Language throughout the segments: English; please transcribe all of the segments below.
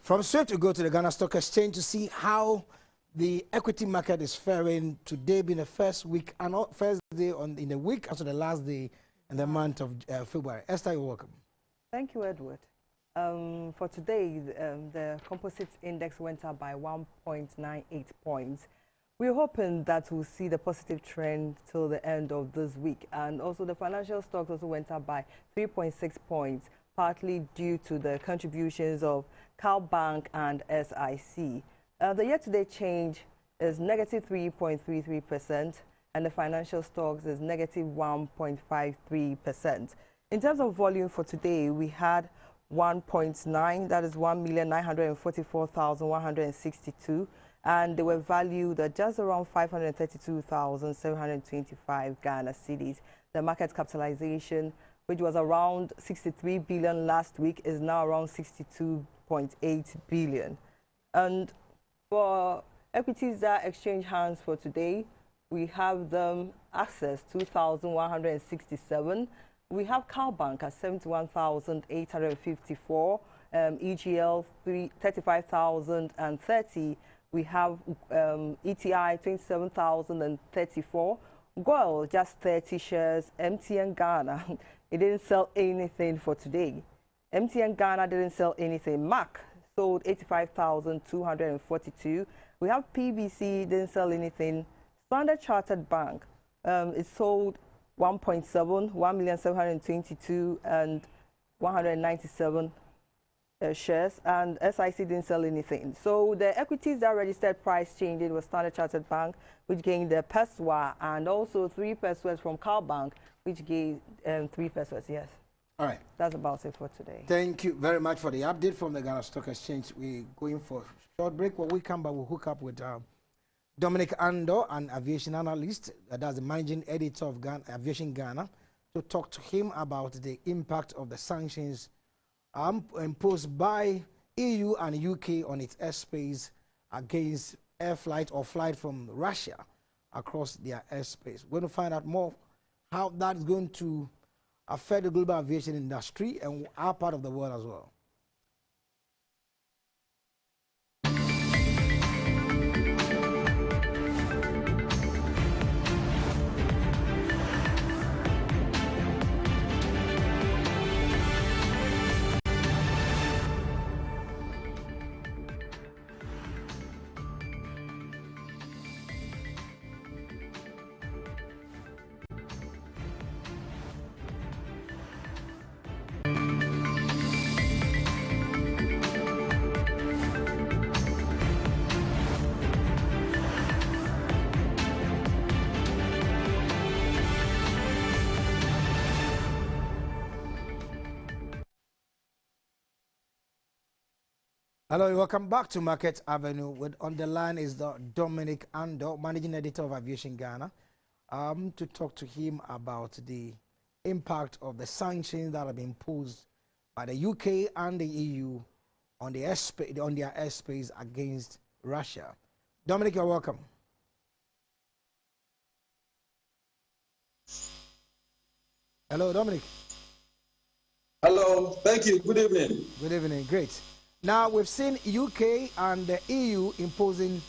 From straight to go to the Ghana Stock Exchange to see how the equity market is faring today, being the first week and first day in the week, also the last day in the month of February. Esther, you're welcome. Thank you, Edward. For today, the composite index went up by 1.98 points. We're hoping that we'll see the positive trend till the end of this week. And also the financial stocks also went up by 3.6 points, partly due to the contributions of Cal Bank and SIC. The year-to-date change is negative 3.33%, and the financial stocks is negative 1.53%. In terms of volume for today, we had 1.9, that is 1,944,162, and they were valued at just around 532,725 Ghana cedis. The market capitalization, which was around 63 billion last week, is now around 62.8 billion. And for equities that exchange hands for today, we have them Access 2,167. We have Cal Bank at 71,854, EGL 35,030. We have ETI 27,034. Goil just 30 shares. MTN Ghana, it didn't sell anything for today. MTN Ghana didn't sell anything. MAC sold 85,242. We have PBC, didn't sell anything. Standard Chartered Bank, it sold 1.7, 1,722 and 197 shares, and SIC didn't sell anything. So the equities that registered price change, it was Standard Chartered Bank, which gained the PESWA, and also 3 pesos from Cal Bank, which gave 3 pesos, yes. All right. That's about it for today. Thank you very much for the update from the Ghana Stock Exchange. We're going for a short break. When we come back, we'll hook up with Dominic Ando, an aviation analyst, that's the managing editor of Aviation Ghana, to talk to him about the impact of the sanctions imposed by EU and UK on its airspace against air flight or flight from Russia across their airspace. We're going to find out more how that's going to affect the global aviation industry and our part of the world as well. Hello, welcome back to Market Avenue. On the line is the Dominic Ando, managing editor of Aviation Ghana, to talk to him about the impact of the sanctions that have been imposed by the UK and the EU on their airspace against Russia. Dominic, you're welcome. Hello, Dominic. Hello, thank you. Good evening. Good evening. Great. Now, we've seen UK and the EU imposing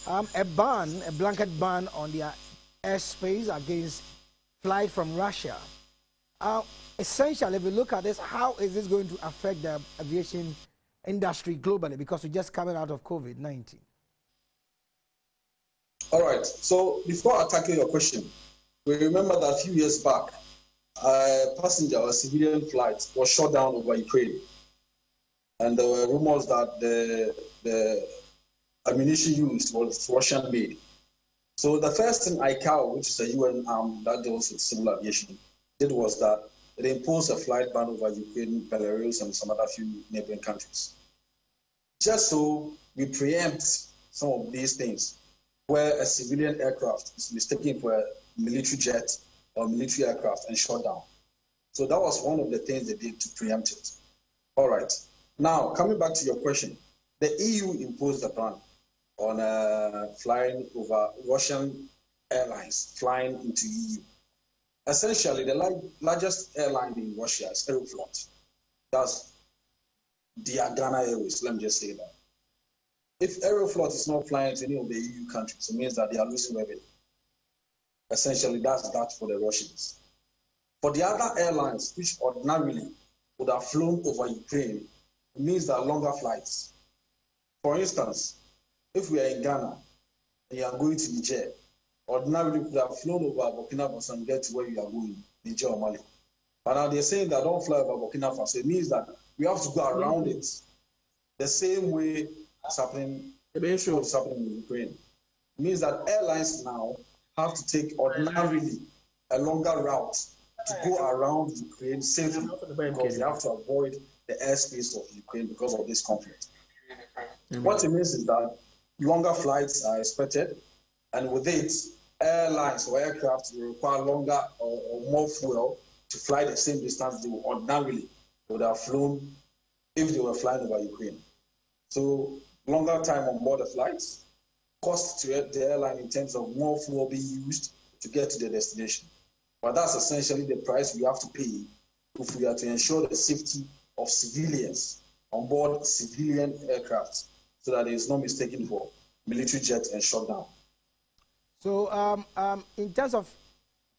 a blanket ban on their airspace against flight from Russia. Essentially, if we look at this, how is this going to affect the aviation industry globally? Because we're just coming out of COVID-19. All right. So before attacking your question, we remember that a few years back, a passenger or civilian flight was shut down over Ukraine. And there were rumors that the ammunition used was Russian-made. So the first thing ICAO, which is a UN arm that deals with civil aviation, did was that it imposed a flight ban over Ukraine, Belarus, and some other few neighboring countries. Just so we preempt some of these things, where a civilian aircraft is mistaken for a military jet or military aircraft and shot down. So that was one of the things they did to preempt it. All right. Now, coming back to your question, the EU imposed a ban on flying over Russian airlines flying into EU. Essentially, the largest airline in Russia is Aeroflot. That's their Ghana Airways. Let me just say that. If Aeroflot is not flying to any of the EU countries, it means that they are losing revenue. Essentially, that's that for the Russians. For the other airlines, which ordinarily would have flown over Ukraine, it means that longer flights. For instance, if we are in Ghana and you are going to Niger, ordinarily we could have flown over Burkina Faso and get to where you are going, Niger or Mali. But now they're saying that don't fly over Burkina Faso. It means that we have to go around it the same way it's happening, what's happening in Ukraine. It means that airlines now have to take ordinarily a longer route to go around Ukraine safely because they have to avoid the airspace of Ukraine because of this conflict. What it means is that longer flights are expected, and with it, airlines or aircraft will require longer or more fuel to fly the same distance they would ordinarily would have flown if they were flying over Ukraine. So longer time on board the flights, cost to the airline in terms of more fuel being used to get to the destination. But that's essentially the price we have to pay if we are to ensure the safety of civilians on board civilian aircraft so that it is not mistaken for military jet and shot down. So in terms of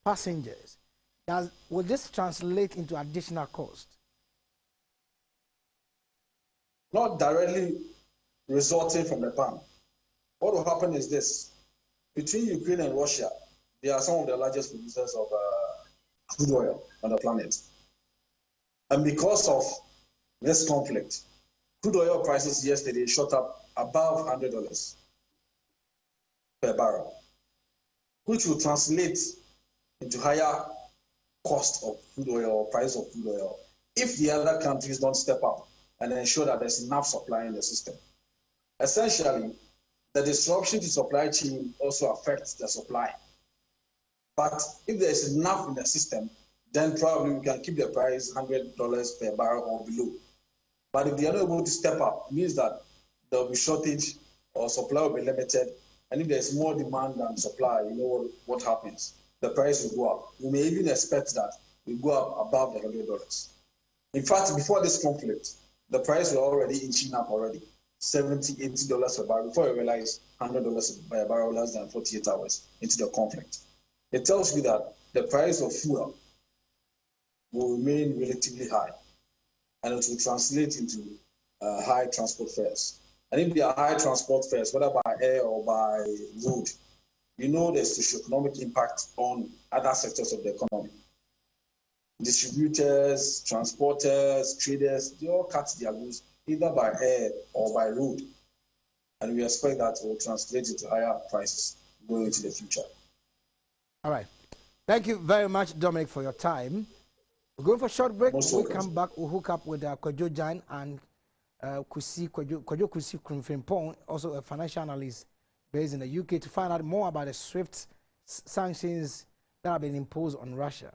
passengers, will this translate into additional cost? Not directly resulting from the ban. What will happen is this. Between Ukraine and Russia, they are some of the largest producers of crude oil on the planet. And because of this conflict, crude oil prices yesterday shot up above $100 per barrel, which will translate into higher cost of crude oil or price of crude oil if the other countries don't step up and ensure that there's enough supply in the system. Essentially, the disruption to supply chain also affects the supply. But if there's enough in the system, then probably we can keep the price $100 per barrel or below. But if they are not able to step up, it means that there will be shortage or supply will be limited. And if there's more demand than supply, you know what happens? The price will go up. We may even expect that it will go up above the $100. In fact, before this conflict, the price was already inching up already, $70, $80 per barrel, before you realize $100 per barrel less than 48 hours into the conflict. It tells you that the price of fuel will remain relatively high, and it will translate into high transport fares. And if there are high transport fares, whether by air or by road, you know there's socioeconomic impact on other sectors of the economy. Distributors, transporters, traders, they all cut their goods either by air or by road. And we expect that it will translate into higher prices going into the future. All right. Thank you very much, Dominic, for your time. We're going for a short break. When we come back, we'll hook up with Kojo Jan and Kojo Kusi Krumfimpong, also a financial analyst based in the UK, to find out more about the swift sanctions that have been imposed on Russia.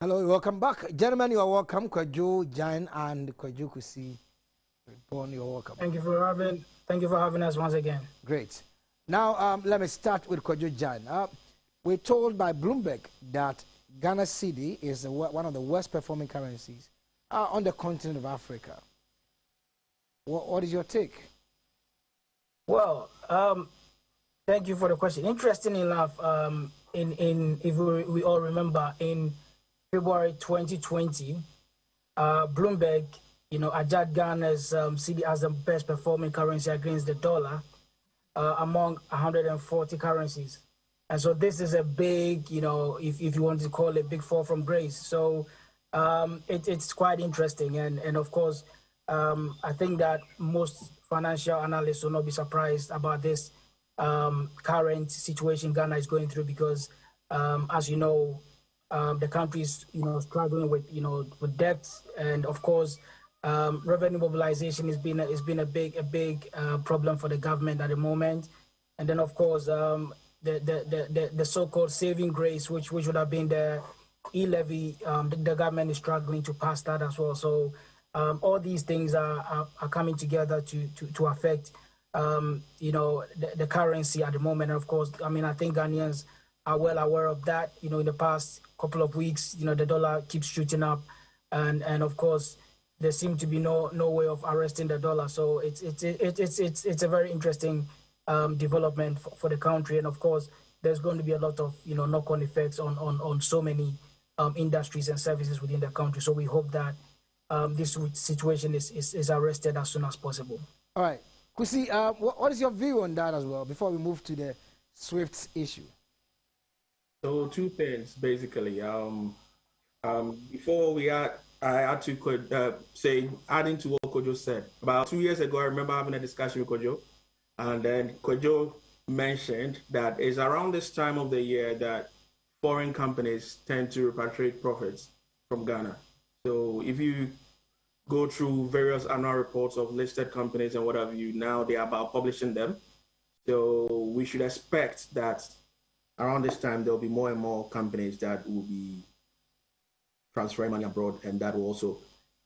Hello, welcome back. Gentlemen, you are welcome. Kojo Jan and Kojo Kusi, you are welcome. Thank you for having us once again. Great. Now, let me start with Kojo Jan. We're told by Bloomberg that Ghana cedi is one of the worst performing currencies on the continent of Africa. What is your take? Well, thank you for the question. Interesting enough, if we all remember, in February 2020, Bloomberg, adjudged Ghana's cedi as the best performing currency against the dollar among 140 currencies. And so this is a big, if you want to call it, big fall from grace. So it's quite interesting. And of course, I think that most financial analysts will not be surprised about this current situation Ghana is going through because, as you know, the country is struggling with with debts, and of course, revenue mobilization has been a big problem for the government at the moment. And then of course, the so-called saving grace, which would have been the e-levy, the government is struggling to pass that as well. So all these things are coming together to affect the currency at the moment. And of course, I mean, I think Ghanaians are well aware of that. In the past couple of weeks, the dollar keeps shooting up, and of course, there seems to be no way of arresting the dollar. So it's a very interesting development for the country, and of course, there's going to be a lot of knock-on effects on so many industries and services within the country. So we hope that this situation is arrested as soon as possible. All right, Kwesi, what is your view on that as well before we move to the SWIFT issue? So two things basically. Before I had to say, adding to what Kojo said. About 2 years ago, I remember having a discussion with Kojo, and then Kojo mentioned that it's around this time of the year that foreign companies tend to repatriate profits from Ghana. So if you go through various annual reports of listed companies and what have you, now they are about publishing them. So we should expect that around this time, there'll be more and more companies that will be transferring money abroad, and that will also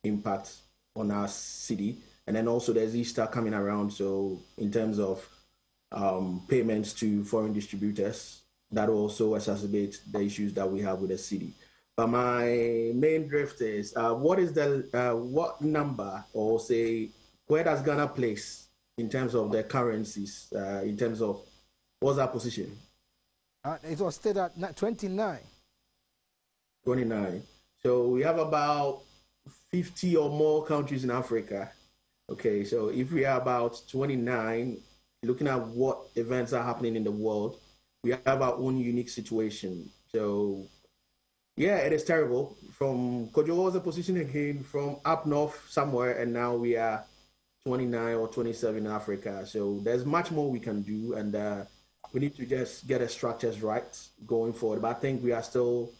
impact on our city. And then also there's Easter coming around. So in terms of payments to foreign distributors, that will also exacerbate the issues that we have with the city. But my main drift is, what is what number, or say, where does Ghana place in terms of the currencies, in terms of what's our position? It was stated at 29. 29. So we have about 50 or more countries in Africa. Okay, so if we are about 29, looking at what events are happening in the world, we have our own unique situation. So yeah, it is terrible. From Kojo was a position again from up north somewhere, and now we are 29 or 27 in Africa. So there's much more we can do, and we need to just get the structures right going forward. But I think we are still,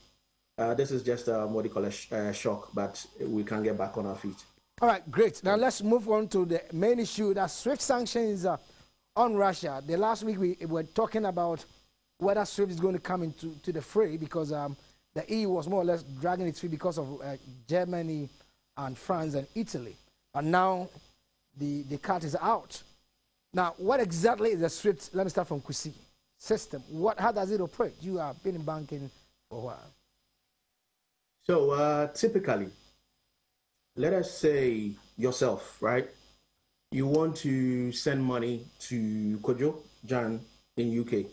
this is just what you call a shock, but we can get back on our feet. All right, great. Now let's move on to the main issue, that SWIFT sanctions on Russia. The last week we were talking about whether SWIFT is going to come into the fray, because the EU was more or less dragging its feet because of Germany and France and Italy. And now the cat is out. Now, what exactly is the SWIFT, let me start from Kwesi, system? How does it operate? You have been in banking for a while. So typically, let us say yourself, right? You want to send money to Kojo Jan in UK.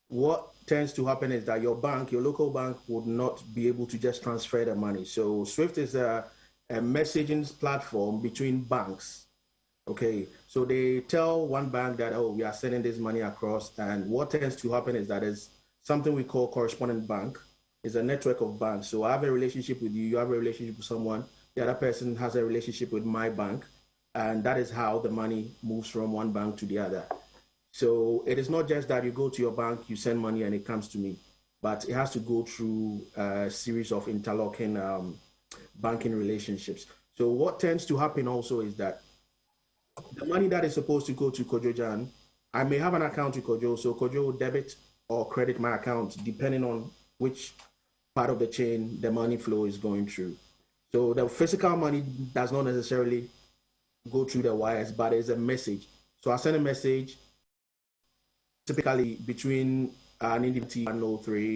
What tends to happen is that your bank, your local bank, would not be able to just transfer the money. So SWIFT is a messaging platform between banks. Okay, so they tell one bank that, oh, we are sending this money across, and what tends to happen is that there's something we call correspondent bank. It's a network of banks. So I have a relationship with you, you have a relationship with someone, the other person has a relationship with my bank, and that is how the money moves from one bank to the other. So it is not just that you go to your bank, you send money, and it comes to me, but it has to go through a series of interlocking banking relationships. So what tends to happen also is that the money that is supposed to go to Kojo Jan, I may have an account with Kojo, so Kojo will debit or credit my account depending on which part of the chain the money flow is going through. So the physical money does not necessarily go through the wires, but it's a message. So I send a message typically between an individual and 103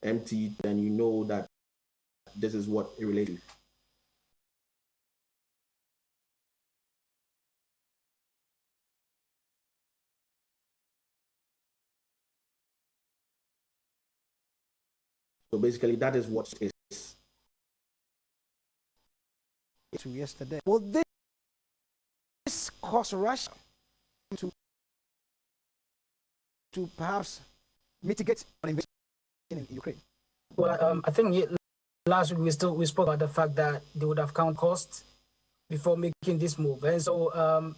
empty, then you know that this is what it relates to. So basically, that is what is. Yesterday. Will this cause Russia to perhaps mitigate an invasion in Ukraine? Well, I think last week we spoke about the fact that they would have count costs before making this move, and so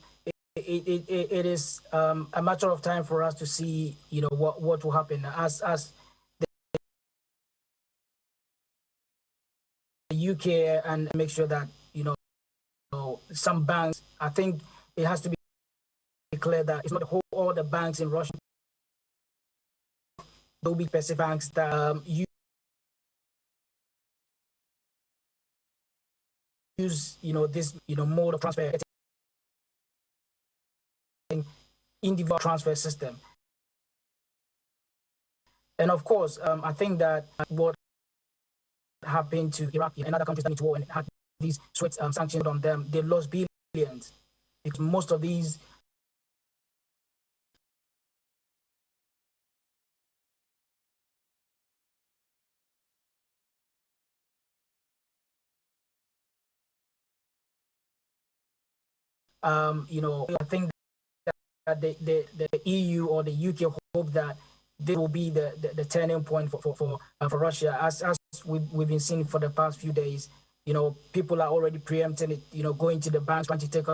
it is a matter of time for us to see, what will happen as the UK and make sure that some banks. I think it has to be clear that it's not all the banks in Russia. There will be specific banks that use this mode of transfer, individual transfer system. And of course, I think that what happened to Iraq and other countries that need to war and had these strict sanctions on them, they lost billions because most of these I think that the EU or the UK hope that this will be the turning point for Russia. As we've been seeing for the past few days, people are already preempting it, going to the banks, trying to take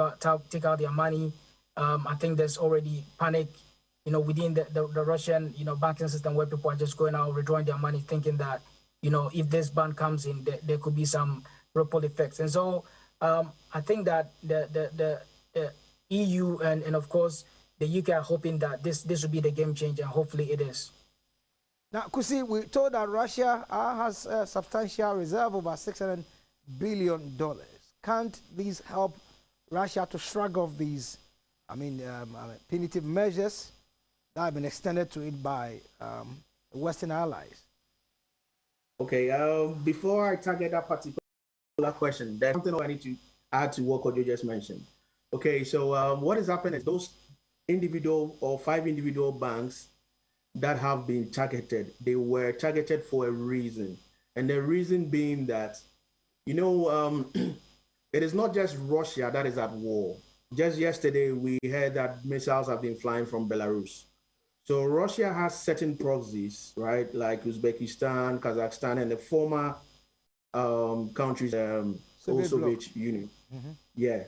out their money. I think there's already panic, within the Russian, banking system where people are just going out, withdrawing their money, thinking that, if this ban comes in, there could be some ripple effects. And so I think that the EU and of course the UK are hoping that this will be the game changer, and hopefully it is. Now, Kusi, we told that Russia has a substantial reserve of about $600 billion. Can't these help Russia to shrug off these, punitive measures that have been extended to it by Western allies? Okay, before I target that particular question, there's something I need to add to what Kojo just mentioned. Okay, so what has happened is those individual or 5 individual banks that have been targeted, they were targeted for a reason. And the reason being that, it is not just Russia that is at war. Just yesterday, we heard that missiles have been flying from Belarus. So Russia has certain proxies, right? Like Uzbekistan, Kazakhstan, and the former countries, Soviet Union. Mm-hmm. Yeah.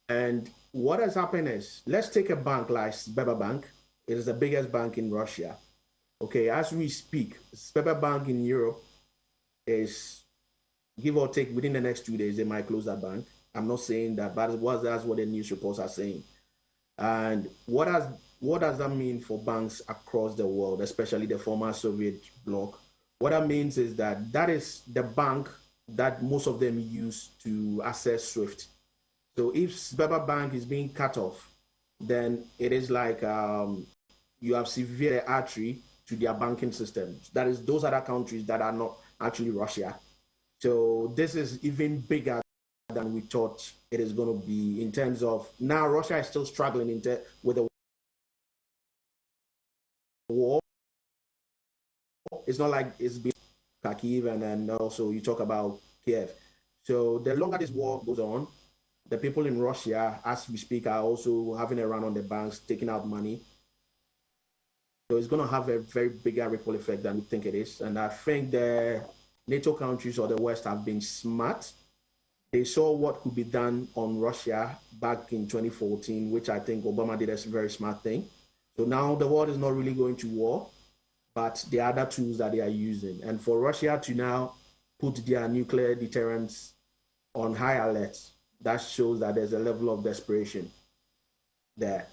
And what has happened is, let's take a bank like Sberbank. It is the biggest bank in Russia. Okay, as we speak, Sberbank in Europe is, give or take, within the next 2 days, they might close that bank. I'm not saying that, but that's what the news reports are saying. And what does that mean for banks across the world, especially the former Soviet bloc? What that means is that is the bank that most of them use to access SWIFT. So if Sberbank is being cut off, then it is like you have severe artery to their banking system. That is those other countries that are not actually Russia. So this is even bigger than we thought it is going to be in terms of, now Russia is still struggling with the war. It's not like it's been Kharkiv and then also you talk about Kiev. So the longer this war goes on, the people in Russia, as we speak, are also having a run on the banks, taking out money. So it's going to have a very bigger ripple effect than we think it is. And I think the NATO countries or the West have been smart. They saw what could be done on Russia back in 2014, which I think Obama did a very smart thing. So now the world is not really going to war, but there are other tools that they are using. And for Russia to now put their nuclear deterrence on high alert, that shows that there's a level of desperation there.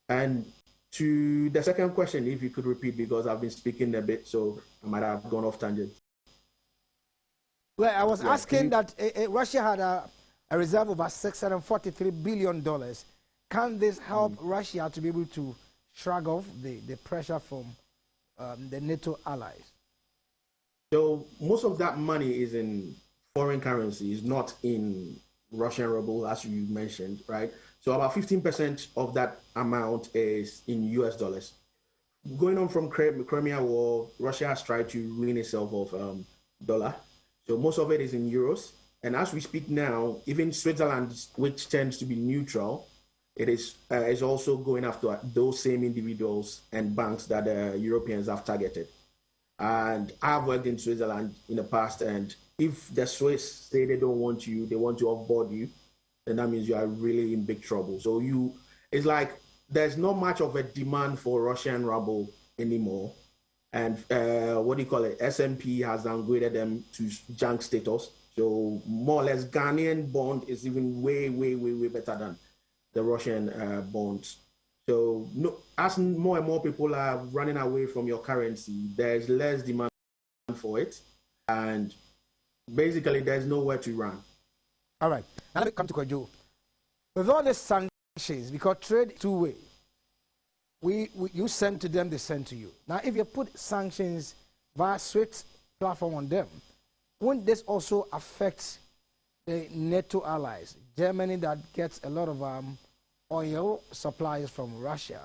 And to the second question, if you could repeat, because I've been speaking a bit, so I might have gone off tangent. Well, I was asking that Russia had a reserve of about $643 billion. Can this help Russia to be able to shrug off the pressure from the NATO allies? So most of that money is in foreign currency, is not in Russian ruble, as you mentioned, right? So about 15% of that amount is in US dollars. Going on from Crimea War, Russia has tried to ruin itself of dollar. So most of it is in euros. And as we speak now, even Switzerland, which tends to be neutral, it is also going after those same individuals and banks that the Europeans have targeted. And I've worked in Switzerland in the past, and if the Swiss say they don't want you, they want to offboard you, then that means you are really in big trouble. So it's like there's not much of a demand for Russian ruble anymore. And what do you call it? S&P has downgraded them to junk status. So more or less Ghanaian bond is even way, way, way, way better than the Russian bonds. So as more and more people are running away from your currency, there's less demand for it. And basically, there's nowhere to run. All right. Now let me come to Kojo. With all the sanctions, because trade two-way, you send to them, they send to you. Now, if you put sanctions via SWIFT platform on them, won't this also affect the NATO allies? Germany that gets a lot of oil supplies from Russia.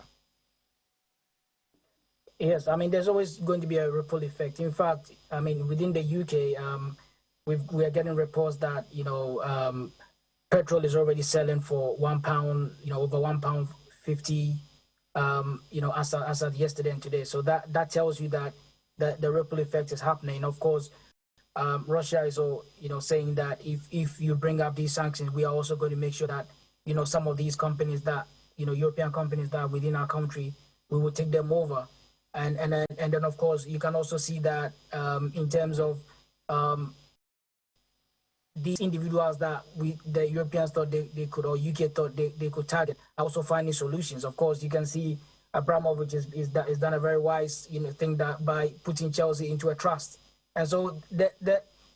Yes, I mean, there's always going to be a ripple effect. In fact, I mean, within the UK, we are getting reports that, petrol is already selling for £1, over £1.50, as of yesterday and today. So that tells you that the ripple effect is happening. Of course, Russia is, saying that if you bring up these sanctions, we are also going to make sure that, some of these companies that, European companies that are within our country, we will take them over. And then, of course, you can also see that in terms of these individuals that the Europeans thought they could, or UK thought they could target, also finding solutions. Of course, you can see Abramovich is done a very wise thing that by putting Chelsea into a trust. And so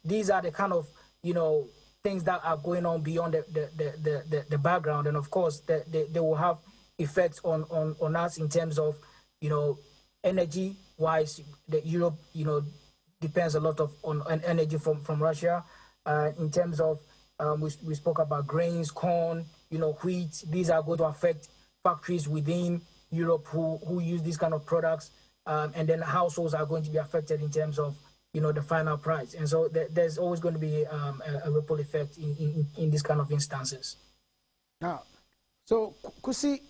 these are the kind of things that are going on beyond the background. And of course, they will have effects on us in terms of energy wise. Europe depends a lot on energy from Russia. In terms of we spoke about grains, corn, wheat. These are going to affect factories within Europe who use these kind of products, and then households are going to be affected in terms of the final price. And so there's always going to be a ripple effect in these kind of instances. Now, so Kusi,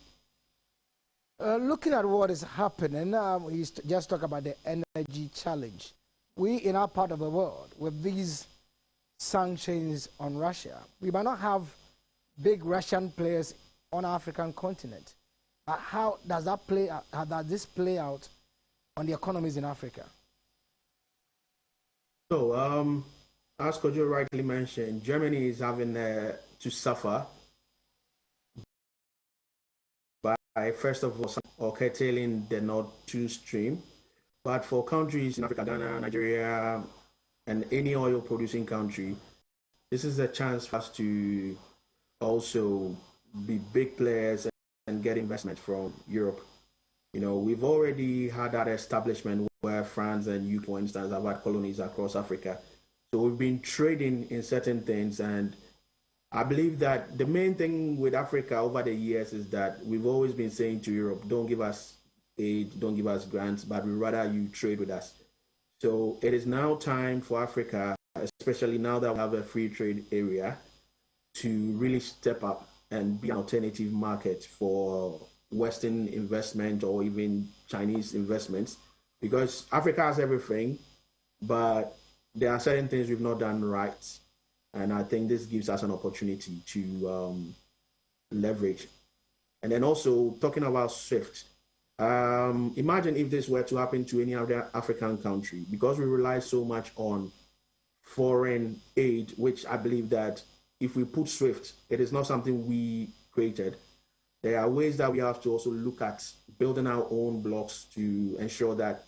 looking at what is happening, we just talk about the energy challenge. We in our part of the world with these sanctions on Russia, we might not have big Russian players on the African continent. But how does that play? How does this play out on the economies in Africa? So, as Kojo rightly mentioned, Germany is having to suffer by, first of all, curtailing the Nord 2 stream. But for countries in Africa, Ghana, Nigeria, and any oil-producing country, this is a chance for us to also be big players and get investment from Europe. We've already had that establishment where France and UK, for instance, have had colonies across Africa. So we've been trading in certain things. And I believe that the main thing with Africa over the years is that we've always been saying to Europe, don't give us aid, don't give us grants, but we'd rather you trade with us. So it is now time for Africa, especially now that we have a free trade area, to really step up and be an alternative market for Western investment or even Chinese investments, because Africa has everything, but there are certain things we've not done right. And I think this gives us an opportunity to leverage. And then also talking about SWIFT, imagine if this were to happen to any other African country, because we rely so much on foreign aid, which I believe that if we put SWIFT, it is not something we created. There are ways that we have to also look at building our own blocks to ensure that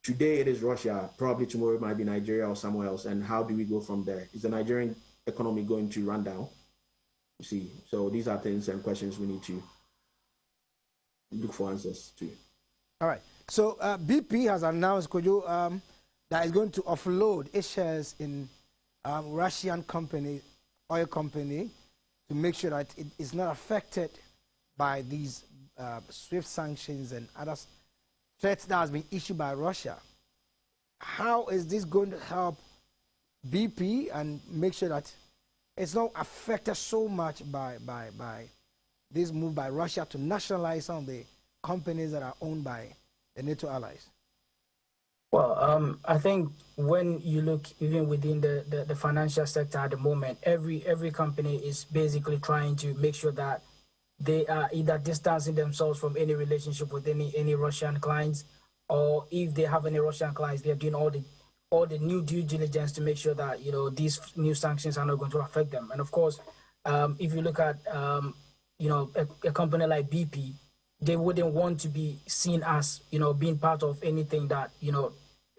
today it is Russia, probably tomorrow it might be Nigeria or somewhere else. And how do we go from there? Is the Nigerian economy going to run down? You see, so these are things and questions we need to look for answers to. All right. So BP has announced, Kojo, that it's going to offload its shares in Russian company, oil company, to make sure that it is not affected by these SWIFT sanctions and other threats that has been issued by Russia. How is this going to help BP and make sure that it's not affected so much by this move by Russia to nationalize some of the companies that are owned by the NATO allies? Well, I think when you look even within the financial sector at the moment, every company is basically trying to make sure that they are either distancing themselves from any relationship with any Russian clients, or if they have any Russian clients, they're doing all the new due diligence to make sure that these new sanctions are not going to affect them. And of course, if you look at a company like BP, they wouldn't want to be seen as being part of anything that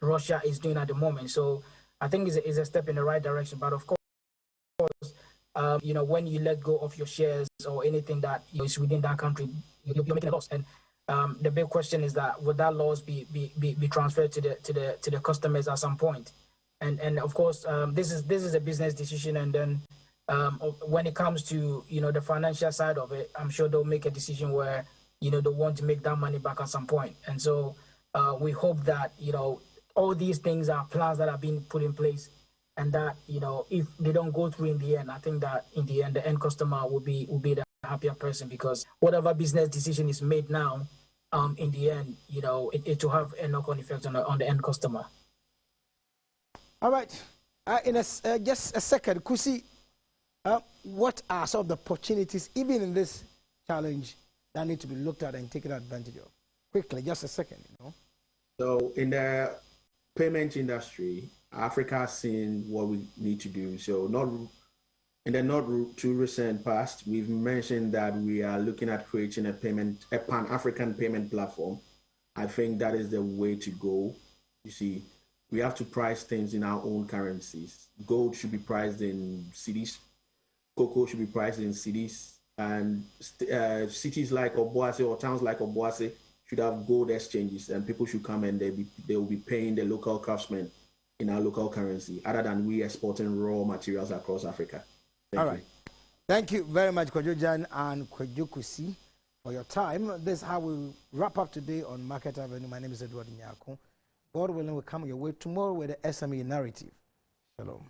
Russia is doing at the moment. So I think it's a step in the right direction. But of course, when you let go of your shares or anything that is within that country, you're making a loss. And the big question is that would that loss be transferred to the customers at some point? And of course, this is a business decision. And then when it comes to the financial side of it, I'm sure they'll make a decision where they want to make that money back at some point. And so we hope that all these things are plans that are being put in place, and that if they don't go through in the end, I think that in the end the end customer will be the happier person, because whatever business decision is made now, in the end, it will have a knock-on effect on the end customer. All right, in just a second, Kusi, what are some of the opportunities, even in this challenge, that need to be looked at and taken advantage of? Quickly, just a second, So in the payment industry, Africa has seen what we need to do. So in the not too recent past, we've mentioned that we are looking at creating a Pan-African payment platform. I think that is the way to go. You see, we have to price things in our own currencies. Gold should be priced in cedis. Cocoa should be priced in cedis. And cities like Obuasi or towns like Obuasi should have gold exchanges, and people should come and they will be paying the local craftsmen in our local currency, other than we exporting raw materials across Africa. Thank you. Thank you very much, Kojo Jan and Kojo Kusi, for your time. This is how we wrap up today on Market Avenue. My name is Edward Nyako. God willing, we'll come your way tomorrow with the SME narrative. Shalom.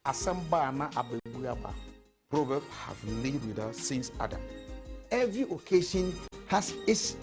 Asamba na abebuyaba. Proverbs have lived with us since Adam. Every occasion has its